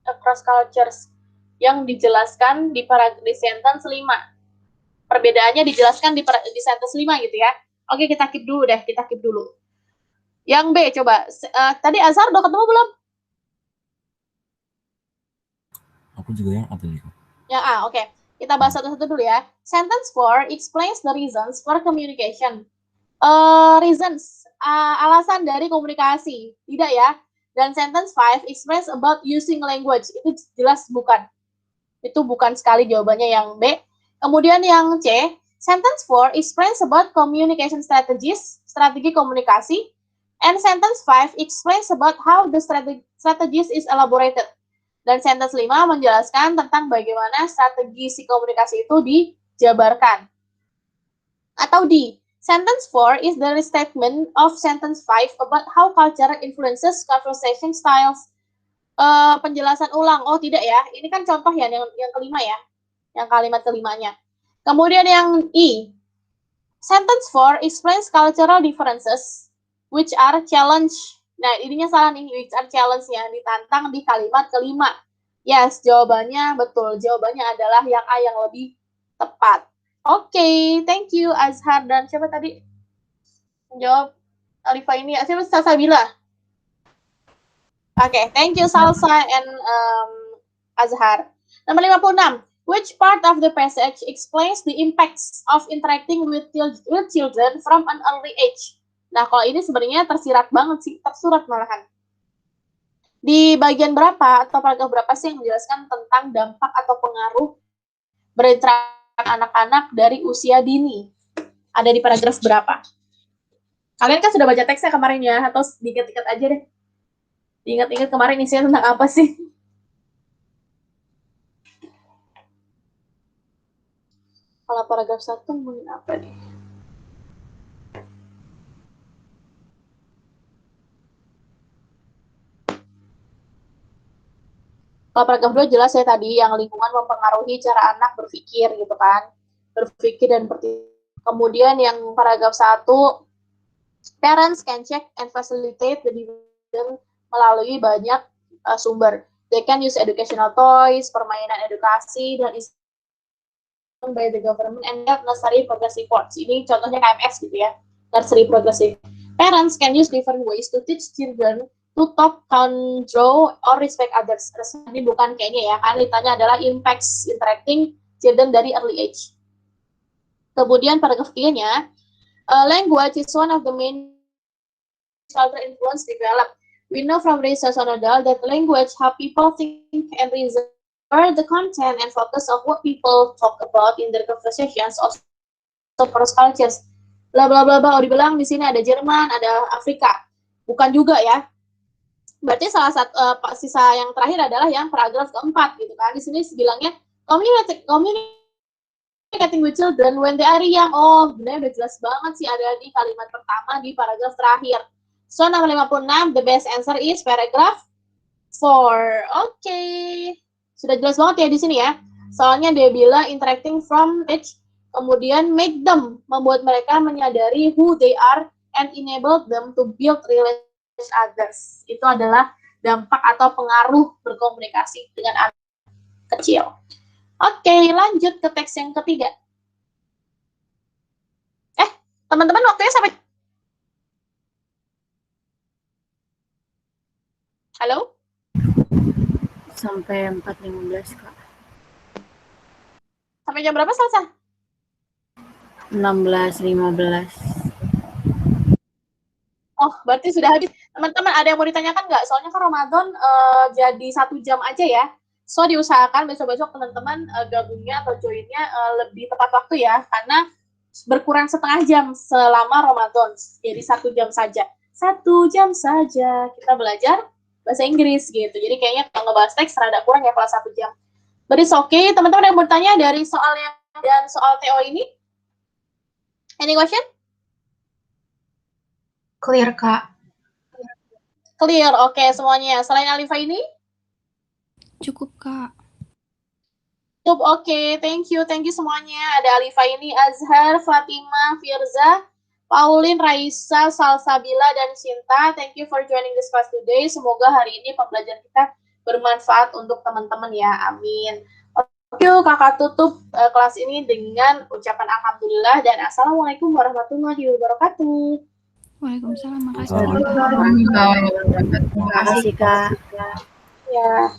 across cultures yang dijelaskan di sentence 5. Perbedaannya dijelaskan di sentence 5 gitu ya. Oke, kita keep dulu. Yang B coba. Tadi Azhar udah ketemu belum? Aku juga yang A tadi. Yang A, oke. Kita bahas satu-satu dulu ya. Sentence 4 explains the reasons for communication. Reasons, alasan dari komunikasi. Tidak ya. Dan sentence 5 explains about using language. Itu jelas bukan. Itu bukan sekali jawabannya yang B. Kemudian yang C, sentence 4 explains about communication strategies, strategi komunikasi. And sentence 5 explains about how the strategies is elaborated. Dan sentence 5 menjelaskan tentang bagaimana strategi si komunikasi itu dijabarkan. Atau D, sentence 4 is the restatement of sentence 5 about how culture influences conversation styles. Penjelasan ulang. Oh, tidak ya. Ini kan contoh ya, yang kelima ya. Yang kalimat kelimanya. Kemudian yang E, sentence 4 explains cultural differences which are challenge. Nah, ininya salah nih, which are challenge-nya ditantang di kalimat kelima. Yes, jawabannya betul. Jawabannya adalah yang A yang lebih tepat. Oke, thank you Azhar dan siapa tadi? Jawab Alifa ini ya. Siapa? Salsabila. Oke, thank you Salsa and Azhar. Nomor 56. Which part of the passage explains the impacts of interacting with children from an early age? Nah, kalau ini sebenarnya tersirat banget sih, tersurat malahan. Di bagian berapa atau paragraf berapa sih yang menjelaskan tentang dampak atau pengaruh berinteraksi anak-anak dari usia dini? Ada di paragraf berapa? Kalian kan sudah baca teksnya kemarin ya, atau diingat-ingat aja deh. Diingat-ingat kemarin isinya tentang apa sih? Kalau paragraf 1 mungkin apa nih? Kalau paragraf 2 jelas ya tadi, yang lingkungan mempengaruhi cara anak berpikir gitu kan. Berpikir dan kemudian yang paragraf 1, parents can check and facilitate the development melalui banyak sumber. They can use educational toys, permainan edukasi, dan by the government and nursery progress reports. Ini contohnya KMS gitu ya, nursery progress. Parents can use different ways to teach children to talk, count, draw, or respect others. Ini bukan kayaknya ya, kan ditanya adalah impacts interacting children dari early age. Kemudian paragraf 3-nya, language is one of the main cultural influence develop. We know from research on adult that language how people think and reason or the content and focus of what people talk about in their conversations also across cultures. Bla bla bla bla. Oh, dibilang di sini ada Jerman, ada Afrika. Bukan juga ya. Berarti salah satu sisa yang terakhir adalah yang paragraf keempat gitu kan. Di sini bilangnya communicating with children when they are young. Oh, benar udah jelas banget sih ada di kalimat pertama di paragraf terakhir. So, nomor 56, the best answer is paragraph 4. Oke. Sudah jelas banget ya di sini ya. Soalnya dia bilang interacting from age, kemudian make them, membuat mereka menyadari who they are and enable them to build relations with others. Itu adalah dampak atau pengaruh berkomunikasi dengan anak kecil. Oke, lanjut ke teks yang ketiga. Teman-teman waktunya sampai... Halo? Sampai 4.15, Kak. Sampai jam berapa selesai? 16.15. Oh, berarti sudah habis. Teman-teman, ada yang mau ditanyakan nggak? Soalnya kan Ramadan jadi 1 jam aja ya. So, diusahakan besok-besok teman-teman gabungnya atau joinnya lebih tepat waktu ya. Karena berkurang setengah jam selama Ramadan. Jadi 1 jam saja. 1 jam saja kita belajar bahasa Inggris gitu. Jadi kayaknya kalau ngebahas teks rada kurang ya kalau 1 jam. But it's okay. Teman-teman yang bertanya dari soal yang dan soal TO ini? Any question? Clear, Kak. Clear, oke semuanya. Selain Alifa ini? Cukup, Kak. Cukup, oke. Thank you semuanya. Ada Alifa ini, Azhar, Fatima, Firza, Pauline, Raisa, Salsabila, dan Sinta. Thank you for joining this class today. Semoga hari ini pembelajaran kita bermanfaat untuk teman-teman ya. Amin. Oke, kakak tutup kelas ini dengan ucapan alhamdulillah dan assalamualaikum warahmatullahi wabarakatuh. Waalaikumsalam. Makasih. Assalamualaikum. Terima kasih, Kak. Ya.